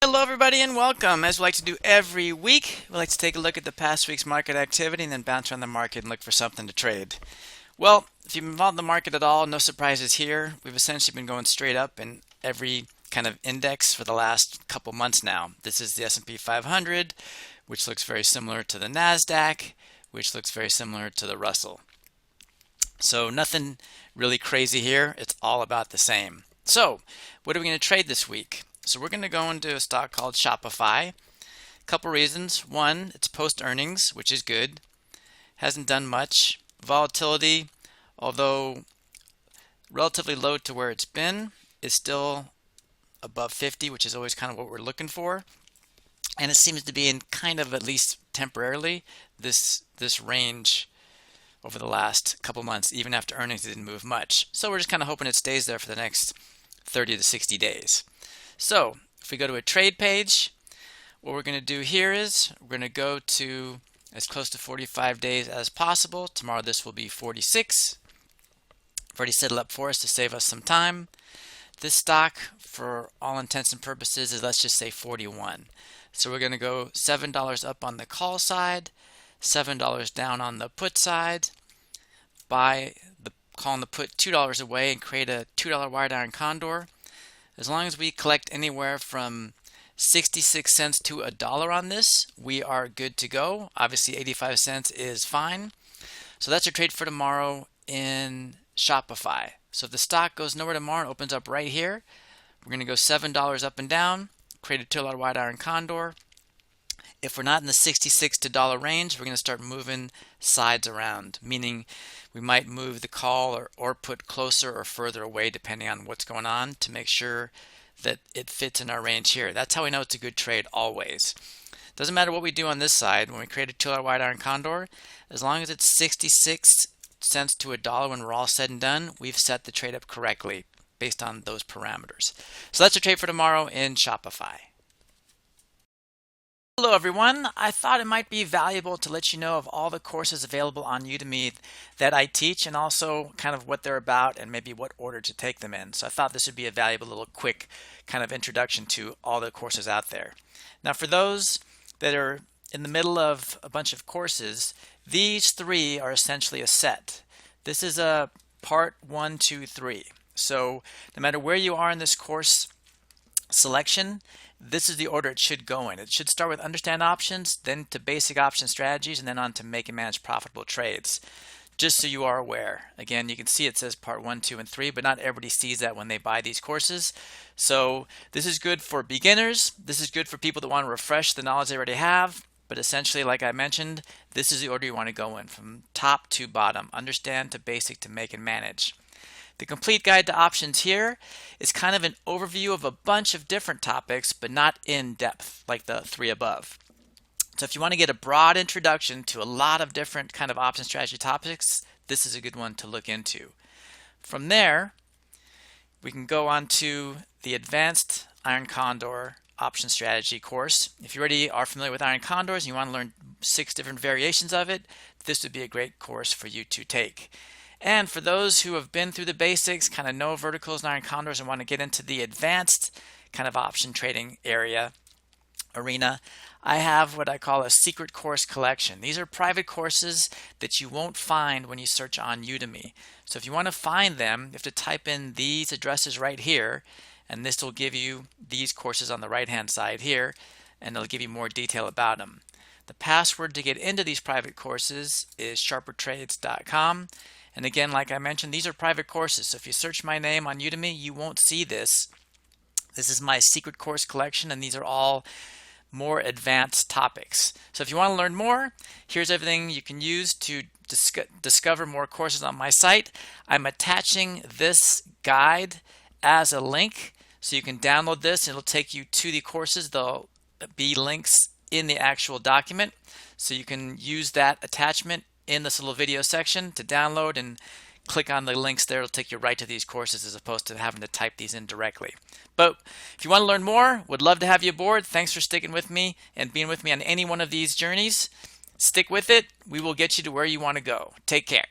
Hello everybody and welcome. As we like to do every week, we like to take a look at the past week's market activity and then bounce around the market and look for something to trade. Well, if you've been involved in the market at all, no surprises here. We've essentially been going straight up in every kind of index for the last couple months now. This is the S&P 500, which looks very similar to the NASDAQ, which looks very similar to the Russell. So nothing really crazy here. It's all about the same. So what are we going to trade this week? So we're going to go into a stock called Shopify. A couple reasons. One, it's post earnings, which is good. Hasn't done much. Volatility, although relatively low to where it's been, is still above 50, which is always kind of what we're looking for. And it seems to be in kind of, at least temporarily, this range over the last couple months. Even after earnings, it didn't move much. So we're just kind of hoping it stays there for the next 30 to 60 days. So if we go to a trade page, what we're going to do here is we're going to go to as close to 45 days as possible. Tomorrow this will be 46. I've already set it up for us to save us some time. This stock, for all intents and purposes, is, let's just say, 41. So we're going to go $7 up on the call side, $7 down on the put side, buy the call and the put $2 away and create a $2 wide Iron Condor. As long as we collect anywhere from 66 cents to $1 on this, we are good to go. Obviously 85 cents is fine. So that's our trade for tomorrow in Shopify. So if the stock goes nowhere tomorrow and opens up right here, we're going to go $7 up and down, create a $2 wide Iron Condor. If we're not in the 66 to $1 range, we're going to start moving sides around, meaning we might move the call or put closer or further away depending on what's going on to make sure that it fits in our range here. That's how we know it's a good trade always. Doesn't matter what we do on this side. When we create a $2 wide Iron Condor, as long as it's 66 cents to $1 when we're all said and done, we've set the trade up correctly based on those parameters. So that's your trade for tomorrow in Shopify. Hello everyone. I thought it might be valuable to let you know of all the courses available on Udemy that I teach and also kind of what they're about and maybe what order to take them in. So I thought this would be a valuable little quick kind of introduction to all the courses out there. Now for those that are in the middle of a bunch of courses, these three are essentially a set. This is a part 1, 2, 3. So no matter where you are in this course selection, this is the order it should go in. It should start with understand options, then to basic option strategies, and then on to make and manage profitable trades. Just so you are aware. Again, you can see it says part 1, 2, and 3, but not everybody sees that when they buy these courses. So this is good for beginners. This is good for people that want to refresh the knowledge they already have. But essentially, like I mentioned, this is the order you want to go in from top to bottom. Understand to basic to make and manage. The complete guide to options here is kind of an overview of a bunch of different topics, but not in depth like the three above. So if you want to get a broad introduction to a lot of different kind of option strategy topics, this is a good one to look into. From there, we can go on to the Advanced Iron Condor Option Strategy course. If you already are familiar with Iron Condors and you want to learn 6 different variations of it, this would be a great course for you to take. And for those who have been through the basics, kind of know verticals and Iron Condors and want to get into the advanced kind of option trading arena, I have what I call a secret course collection. These are private courses that you won't find when you search on Udemy. So if you want to find them, you have to type in these addresses right here, and this will give you these courses on the right-hand side here, and it'll give you more detail about them. The password to get into these private courses is sharpertrades.com. And again, like I mentioned, these are private courses. So if you search my name on Udemy, you won't see this. This is my secret course collection, and these are all more advanced topics. So if you want to learn more, here's everything you can use to discover more courses on my site. I'm attaching this guide as a link, so you can download this. It'll take you to the courses. There'll be links in the actual document, so you can use that attachment in this little video section to download and click on the links there. It'll take you right to these courses as opposed to having to type these in directly. But if you want to learn more, would love to have you aboard. Thanks for sticking with me and being with me on any one of these journeys. Stick with it. We will get you to where you want to go. Take care.